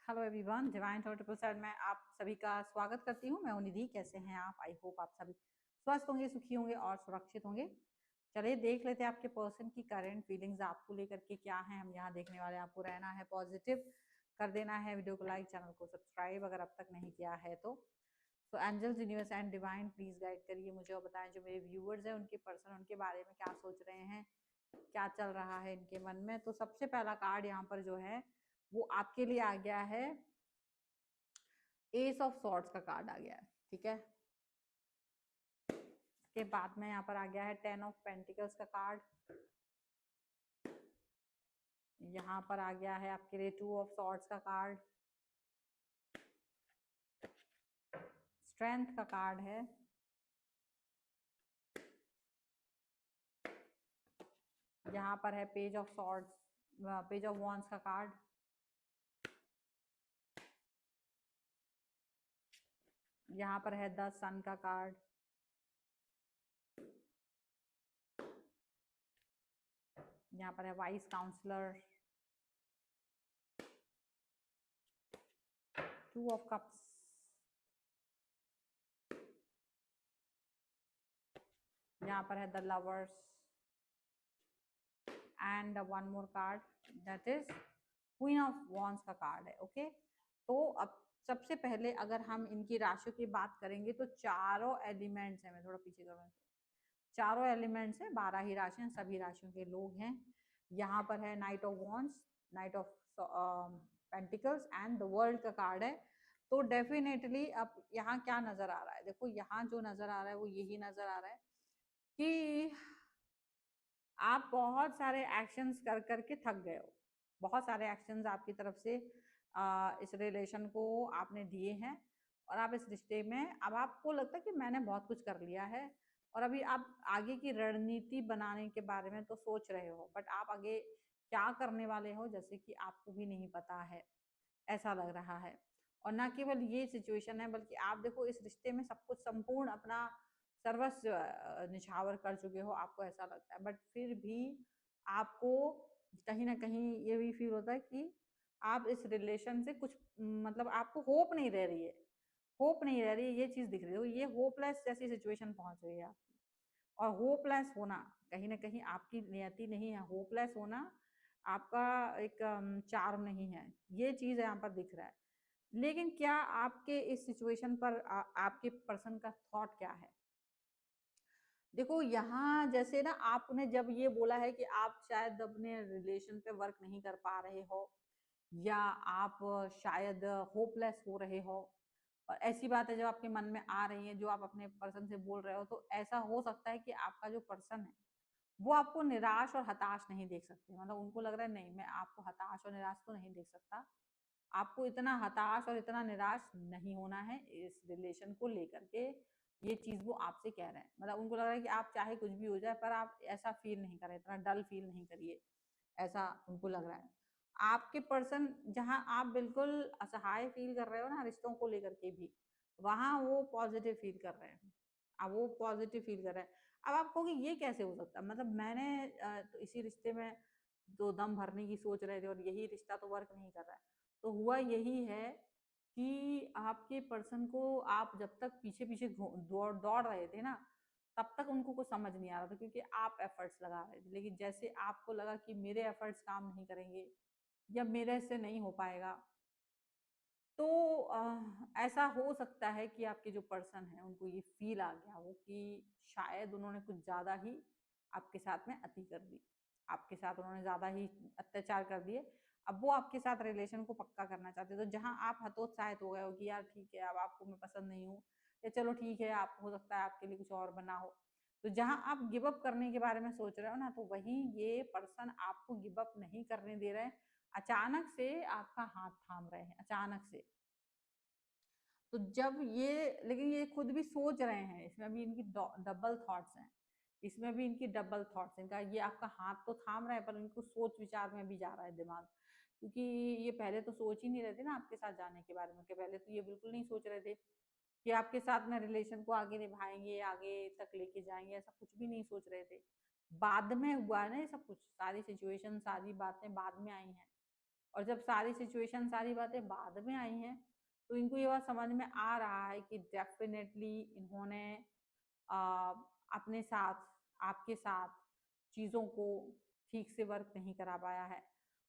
Hello everyone, divine 777 में आप सभी का स्वागत करती हूँ। मैं हूँ निधि। कैसे हैं आप? आई होप आप सभी स्वस्थ होंगे, सुखी होंगे और सुरक्षित होंगे। चलिए देख लेते हैं आपके पर्सन की करंट फीलिंग्स आपको लेकर के क्या है। हम यहाँ देखने वाले हैं। आपको रहना है पॉजिटिव, कर देना है वीडियो को लाइक, चैनल को सब्सक्राइब अगर अब तक नहीं किया है तो। Angels, universe and divine please guide करिए मुझे और बताएं जो मेरे व्यूअर्स हैं उनके पर्सन उनके बारे में क्या सोच रहे हैं, क्या चल रहा है इनके मन में। तो सबसे पहला कार्ड यहाँ पर जो है वो आपके लिए आ गया है, एस ऑफ सॉर्ड्स का कार्ड आ गया है। ठीक है, इसके बाद में यहाँ पर आ गया है 10 ऑफ पेंटिकल्स का कार्ड। यहाँ पर आ गया है आपके लिए 2 ऑफ सॉर्ड्स का कार्ड, स्ट्रेंथ का कार्ड है। यहाँ पर है page of swords, page of wands का कार्ड। यहाँ पर है द सन का कार्ड। यहाँ पर है वाइस काउंसलर, 2 ऑफ कप्स। यहाँ पर है the lovers and one more card that is queen of wands का कार्ड है। ओके, तो अब सबसे पहले अगर हम इनकी राशियों की बात करेंगे तो चारों एलिमेंट्स हैं। मैं थोड़ा पीछे करूँ, चारों एलिमेंट्स हैं, 12 ही राशियां, सभी राशियों के लोग हैं। यहाँ पर है night of wands, night of pentacles and the world का कार्ड है। तो डेफिनेटली अब यहाँ क्या नजर आ रहा है, देखो यहाँ जो नजर आ रहा है वो यही नजर आ रहा है कि आप बहुत सारे एक्शंस कर करके थक गए हो। बहुत सारे एक्शंस आपकी तरफ से इस रिलेशन को आपने दिए हैं और आप इस रिश्ते में अब आपको लगता है कि मैंने बहुत कुछ कर लिया है और अभी आप आगे की रणनीति बनाने के बारे में तो सोच रहे हो, बट आप आगे क्या करने वाले हो जैसे कि आपको भी नहीं पता है, ऐसा लग रहा है। और ना केवल ये सिचुएशन है बल्कि आप देखो इस रिश्ते में सब कुछ संपूर्ण अपना सर्वस्व निछावर कर चुके हो, आपको ऐसा लगता है। बट फिर भी आपको कहीं ना कहीं ये भी फील होता है कि आप इस रिलेशन से कुछ मतलब आपको होप नहीं रह रही है, होप नहीं रह रही है, ये चीज दिख रही है। ये होपलेस जैसी सिचुएशन पहुंच रही है आपकी। और होपलेस होना कहीं ना कहीं आपकी नियति नहीं है। होपलेस होना आपका एक चार्म नहीं है, ये चीज यहाँ पर दिख रहा है। लेकिन क्या आपके इस सिचुएशन पर आपके पर्सन का थॉट क्या है? देखो यहाँ जैसे ना आपने जब ये बोला है कि आप शायद अपने रिलेशन पे वर्क नहीं कर पा रहे हो या आप शायद होपलेस हो रहे हो, और ऐसी बात है जब आपके मन में आ रही है जो आप अपने पर्सन से बोल रहे हो, तो ऐसा हो सकता है कि आपका जो पर्सन है वो आपको निराश और हताश नहीं देख सकते। मतलब उनको लग रहा है नहीं, मैं आपको हताश और निराश तो नहीं देख सकता। आपको इतना हताश और इतना निराश नहीं होना है इस रिलेशन को लेकर के। ये चीज वो आपसे कह रहे हैं, मतलब उनको लग रहा है कि आप चाहे कुछ भी हो जाए पर आप ऐसा फील नहीं करें, इतना डल फील नहीं करिए, ऐसा उनको लग रहा है। आपके पर्सन जहां आप बिल्कुल असहाय फील कर रहे हो ना रिश्तों को लेकर के भी, वहां वो पॉजिटिव फील कर रहे हैं। अब वो पॉजिटिव फील कर रहे हैं। अब आप कहोगे ये कैसे हो सकता है, मतलब मैंने तो इसी रिश्ते में दो दम भरने की सोच रहे थे और यही रिश्ता तो वर्क नहीं कर रहा है। तो हुआ यही है कि आपके पर्सन को आप जब तक पीछे पीछे दौड़ दौड़ रहे थे ना, तब तक उनको कुछ समझ नहीं आ रहा था क्योंकि आप एफर्ट्स लगा रहे थे। लेकिन जैसे आपको लगा कि मेरे एफर्ट्स काम नहीं करेंगे या मेरे से नहीं हो पाएगा, तो ऐसा हो सकता है कि आपके जो पर्सन है उनको ये फील आ गया हो कि शायद उन्होंने कुछ ज्यादा ही आपके साथ में अति कर दी, आपके साथ उन्होंने ज्यादा ही अत्याचार कर दिए। अब वो आपके साथ रिलेशन को पक्का करना चाहते, तो जहां आप हतोत्साहित हो गए हो कि यार ठीक है अब आपको मैं पसंद नहीं हूँ, या चलो ठीक है आप हो सकता है आपके लिए कुछ और बना हो, तो जहां आप गिव अप करने के बारे में सोच रहे हो ना, तो वही ये पर्सन आपको गिव अप नहीं करने दे रहे हैं। अचानक से आपका हाथ थाम रहे हैं, अचानक से। तो जब ये, लेकिन ये खुद भी सोच रहे हैं, इसमें भी इनकी डबल थॉट्स हैं, इसमें भी इनकी डबल थॉट्स, इनका ये आपका हाथ तो थाम रहा है पर इनको सोच विचार में भी जा रहा है दिमाग। क्योंकि ये पहले तो सोच ही नहीं रहे थे ना आपके साथ जाने के बारे में, कि पहले तो ये बिल्कुल नहीं सोच रहे थे कि आपके साथ में रिलेशन को आगे निभाएंगे, आगे तक लेके जाएंगे, ऐसा कुछ भी नहीं सोच रहे थे। बाद में हुआ है ना ये सब कुछ, सारी सिचुएशन सारी बातें बाद में आई हैं। और जब सारी सिचुएशन, सारी बातें बाद में आई हैं, तो इनको ये बात समझ में आ रहा है कि डेफिनेटली इन्होंने अपने साथ, आपके साथ चीज़ों को ठीक से वर्क नहीं करा पाया है,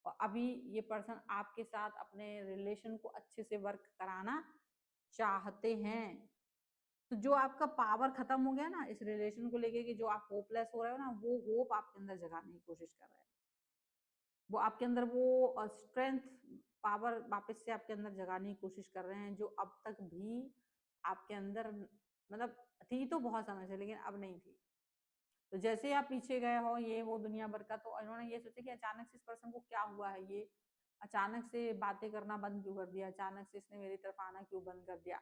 और अभी ये पर्सन आपके साथ अपने रिलेशन को अच्छे से वर्क कराना चाहते हैं। तो जो आपका पावर खत्म हो गया ना इस रिलेशन को लेके, कि जो आप होपलेस हो रहे हो ना, वो होप आपके अंदर जगाने की कोशिश कर रहे हैं। वो आपके अंदर वो स्ट्रेंथ, पावर वापस से आपके अंदर जगाने की कोशिश कर रहे हैं, जो अब तक भी आपके अंदर मतलब थी तो बहुत समय से, लेकिन अब नहीं थी। तो जैसे ही आप पीछे गए हो ये वो दुनिया भर का, तो इन्होंने ये सोचा कि अचानक से इस पर्सन को क्या हुआ है, ये अचानक से बातें करना बंद क्यों कर दिया, अचानक से इसने मेरी तरफ आना क्यों बंद कर दिया।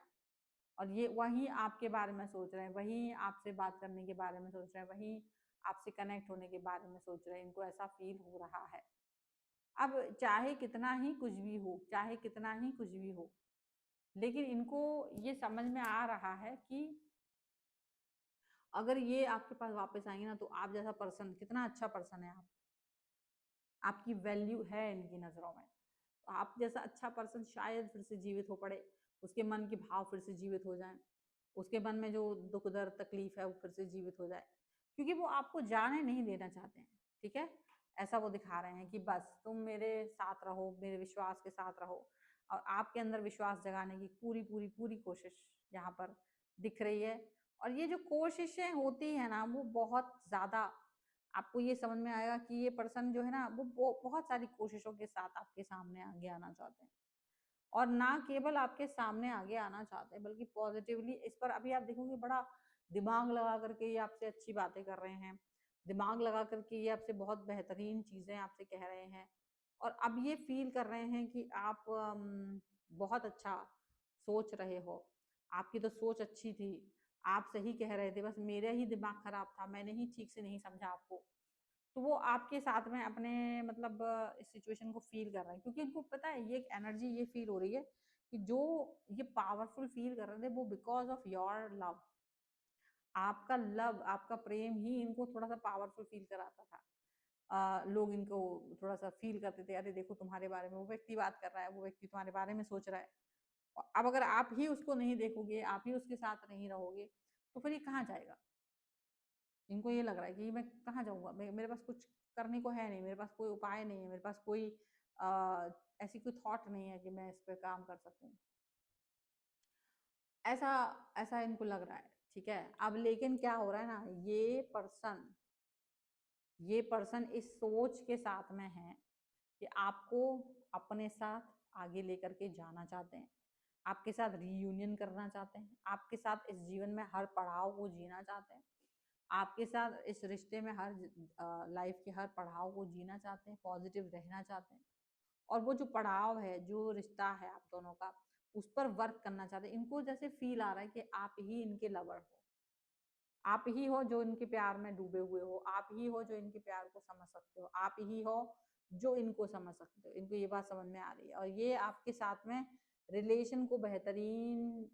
और ये वही आपके बारे में सोच रहे हैं, वही आपसे बात करने के बारे में सोच रहे हैं, वही आपसे कनेक्ट होने के बारे में सोच रहे हैं। इनको ऐसा फील हो रहा है। अब चाहे कितना ही कुछ भी हो, चाहे कितना ही कुछ भी हो, लेकिन इनको ये समझ में आ रहा है कि अगर ये आपके पास वापस आएंगे ना, तो आप जैसा पर्सन, कितना अच्छा पर्सन है आप, आपकी वैल्यू है इनकी नज़रों में। तो आप जैसा अच्छा पर्सन शायद फिर से जीवित हो पड़े, उसके मन के भाव फिर से जीवित हो जाएं, उसके मन में जो दुख दर्द तकलीफ है वो फिर से जीवित हो जाए, क्योंकि वो आपको जाने नहीं देना चाहते हैं। ठीक है, ऐसा वो दिखा रहे हैं कि बस तुम मेरे साथ रहो, मेरे विश्वास के साथ रहो, और आपके अंदर विश्वास जगाने की पूरी पूरी पूरी कोशिश यहाँ पर दिख रही है। और ये जो कोशिशें होती है ना, वो बहुत ज़्यादा, आपको ये समझ में आएगा कि ये पर्सन जो है ना, वो बहुत सारी कोशिशों के साथ आपके सामने आगे आना चाहते हैं। और ना केवल आपके सामने आगे आना चाहते हैं, बल्कि पॉजिटिवली इस पर अभी आप देखोगे बड़ा दिमाग लगा करके ये आपसे अच्छी बातें कर रहे हैं, दिमाग लगा करके ये आपसे बहुत बेहतरीन चीज़ें आपसे कह रहे हैं। और अब ये फील कर रहे हैं कि आप बहुत अच्छा सोच रहे हो, आपकी तो सोच अच्छी थी, आप सही कह रहे थे, बस मेरा ही दिमाग खराब था, मैंने ही ठीक से नहीं समझा आपको। तो वो आपके साथ में अपने मतलब इस सिचुएशन को फील कर रहे हैं, क्योंकि इनको पता है, ये एक एनर्जी ये फील हो रही है कि जो ये पावरफुल फील कर रहे थे, वो बिकॉज ऑफ योर लव। आपका लव, आपका प्रेम ही इनको थोड़ा सा पावरफुल फील कराता था। लोग इनको थोड़ा सा फील करते थे, अरे देखो तुम्हारे बारे में वो व्यक्ति बात कर रहा है, वो व्यक्ति तुम्हारे बारे में सोच रहा है। और अब अगर आप ही उसको नहीं देखोगे, आप ही उसके साथ नहीं रहोगे, तो फिर ये कहाँ जाएगा। इनको ये लग रहा है कि मैं कहाँ जाऊँगा, मेरे पास कुछ करने को है नहीं, मेरे पास कोई उपाय नहीं है, मेरे पास कोई ऐसी कोई थॉट नहीं है कि मैं इस पे काम कर सकूँ। ऐसा ऐसा इनको लग रहा है। ठीक है, अब लेकिन क्या हो रहा है ना, ये पर्सन इस सोच के साथ में है कि आपको अपने साथ आगे लेकर के जाना चाहते हैं, आपके साथ रीयूनियन करना चाहते हैं, आपके साथ इस जीवन में हर पड़ाव को जीना चाहते हैं, आपके साथ इस रिश्ते में हर लाइफ के हर पड़ाव को जीना चाहते हैं, पॉजिटिव रहना चाहते हैं। और वो जो पड़ाव है, जो रिश्ता है आप दोनों का, उस पर वर्क करना चाहते हैं। इनको जैसे फील आ रहा है कि आप ही इनके लवर हो, आप ही हो जो इनके प्यार में डूबे हुए हो, आप ही हो जो इनके प्यार को समझ सकते हो, आप ही हो जो इनको समझ सकते हो। इनको ये बात समझ में आ रही है, और ये आपके साथ में रिलेशन को बेहतरीन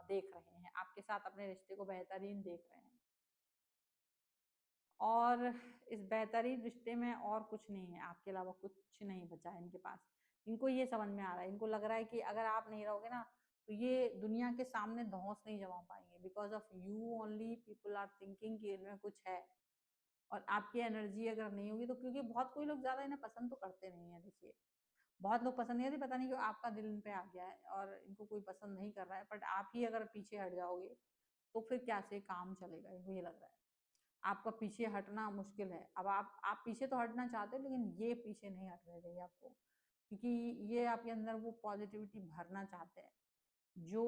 देख रहे हैं, आपके साथ अपने रिश्ते को बेहतरीन देख रहे हैं। और इस बेहतरीन रिश्ते में और कुछ नहीं है, आपके अलावा कुछ नहीं बचा है इनके पास। इनको ये समझ में आ रहा है, इनको लग रहा है कि अगर आप नहीं रहोगे ना, तो ये दुनिया के सामने धौंस नहीं जमा पाएंगे। Because of you only people are thinking कि इनमें कुछ है। और आपकी एनर्जी अगर नहीं होगी तो, क्योंकि बहुत कोई लोग ज्यादा इन्हें पसंद तो करते नहीं है, देखिए बहुत लोग पसंद नहीं करते, पता नहीं क्यों आपका दिल इन पे आ गया है और इनको कोई पसंद नहीं कर रहा है। बट आप ही अगर पीछे हट जाओगे तो फिर क्या से काम चलेगा, इनको ये लग रहा है। आपका पीछे हटना मुश्किल है। अब आप पीछे तो हटना चाहते हो, लेकिन ये पीछे नहीं हटने देंगे आपको, क्योंकि ये आपके अंदर वो पॉजिटिविटी भरना चाहते हैं जो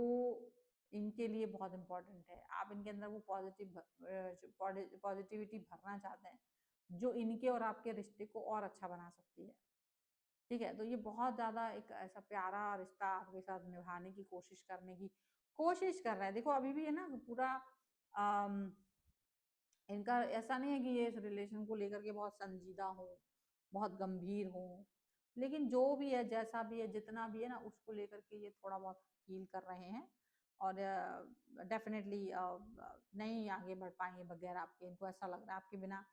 इनके लिए बहुत इंपॉर्टेंट है। आप इनके अंदर वो पॉजिटिविटी भरना चाहते हैं जो इनके और आपके रिश्ते को और अच्छा बना सकती है। ठीक है, तो ये बहुत ज़्यादा एक ऐसा प्यारा रिश्ता आपके साथ निभाने की कोशिश करने की कोशिश कर रहा है। देखो अभी भी है ना पूरा, इनका ऐसा नहीं है कि ये इस रिलेशन को लेकर के बहुत संजीदा हो, बहुत गंभीर हो, लेकिन जो भी है, जैसा भी है, जितना भी है ना, उसको लेकर के ये थोड़ा बहुत फील कर रहे हैं। और डेफिनेटली नहीं आगे बढ़ पाएंगे बगैर आपके। इनको ऐसा लग रहा है आपके बिना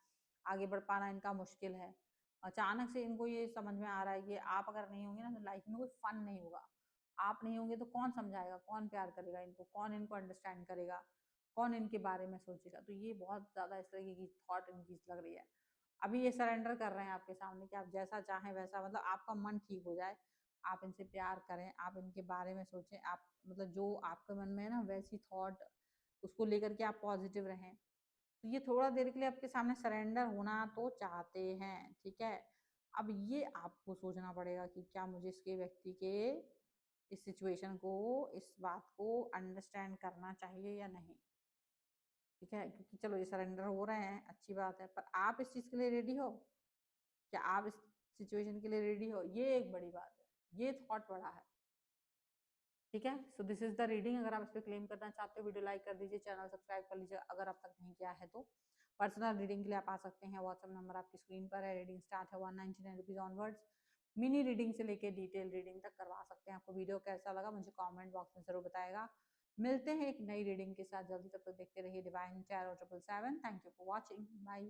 आगे बढ़ पाना इनका मुश्किल है। अचानक से इनको ये समझ में आ रहा है कि आप अगर नहीं होंगे ना तो लाइफ में कोई फन नहीं होगा। आप नहीं होंगे तो कौन समझाएगा, कौन प्यार करेगा इनको, कौन इनको अंडरस्टैंड करेगा, कौन इनके बारे में सोचेगा। तो ये बहुत ज्यादा इस तरह की थॉट इनकी लग रही है। अभी ये सरेंडर कर रहे हैं आपके सामने कि आप जैसा चाहें वैसा, मतलब आपका मन ठीक हो जाए, आप इनसे प्यार करें, आप इनके बारे में सोचें, आप मतलब जो आपके मन में है ना वैसी थॉट उसको लेकर के आप पॉजिटिव रहें। तो ये थोड़ा देर के लिए आपके सामने सरेंडर होना तो चाहते हैं, ठीक है। अब ये आपको सोचना पड़ेगा कि क्या मुझे इसके व्यक्ति के इस सिचुएशन को, इस बात को अंडरस्टैंड करना चाहिए या नहीं, ठीक है। क्योंकि चलो ये सरेंडर हो रहे हैं, अच्छी बात है, पर आप इस चीज के लिए रेडी हो? क्या आप इस सिचुएशन के लिए रेडी हो? ये एक बड़ी बात है, ये थॉट बड़ा है, ठीक है। So this is the reading. अगर आप इस पर क्लेम करना चाहते हो वीडियो लाइक कर दीजिए, चैनल सब्सक्राइब कर लीजिए अगर अब तक नहीं किया है तो। पर्सनल रीडिंग के लिए आप आ सकते हैं, व्हाट्सएप नंबर आपकी स्क्रीन पर है। रीडिंग स्टार्ट है 199 रुपीज ऑनवर्ड्स। मिनी रीडिंग से लेके डिटेल रीडिंग तक करवा सकते हैं। आपको वीडियो कैसा लगा मुझे कमेंट बॉक्स में जरूर बताएगा। मिलते हैं एक नई रीडिंग के साथ जल्दी, तब तक देखते रहिए divine tarot 777। Thank you for watching, bye.